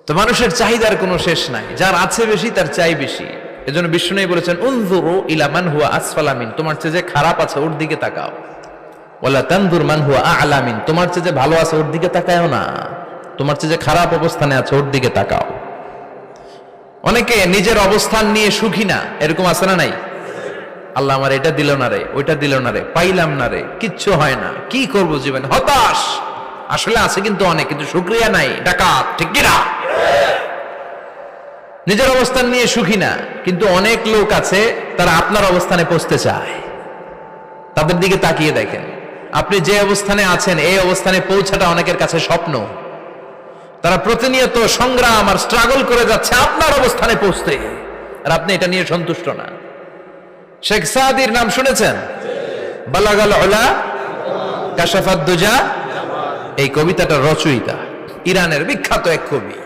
তো মানুষের চাহিদার কোনো শেষ নাই, যার আছে বেশি তার চাই বেশি। এজন্য বিষ্ণু বলেছেন উনজুরু ইলা মান হুয়া আসফালা মিন, তোমার চেয়ে যে খারাপ আছে ওর দিকে তাকাও। ওয়ালা তানজুর মান হুয়া আ'লা মিন, তোমার চেয়ে যে ভালো আছে ওর দিকে তাকায়ও না, তোমার চেয়ে যে খারাপ অবস্থানে আছে ওর দিকে তাকাও। অনেকে নিজের অবস্থান নিয়ে সুখী না, এরকম আছে না নাই? আল্লাহ আমার এটা দিল না রে, ওইটা দিল না রে, পাইলাম না রে, কিচ্ছু হয় না, কি করব জীবনে, হতাশ। আসলে আছে কিন্তু অনেক, কিন্তু শুকরিয়া নাই, ডাকাত, ঠিক কি না? নিজের অবস্থান নিয়ে সুখী না, কিন্তু অনেক লোক আছে তারা আপনার অবস্থানে পৌঁছতে চায়। তাদের দিকে তাকিয়ে দেখেন, আপনি যে অবস্থানে আছেন এই অবস্থানে পৌঁছাটা অনেকের কাছে স্বপ্ন। তারা প্রতিনিয়ত সংগ্রাম আর স্ট্রাগল করে যাচ্ছে আপনার অবস্থানে পৌঁছতে, আর আপনি এটা নিয়ে সন্তুষ্ট না। শেখ সাদির নাম শুনেছেন? বালাগাল উলা কাশাফাত দুজা, এই কবিতাটার রচয়িতা ইরানের বিখ্যাত এক কবি।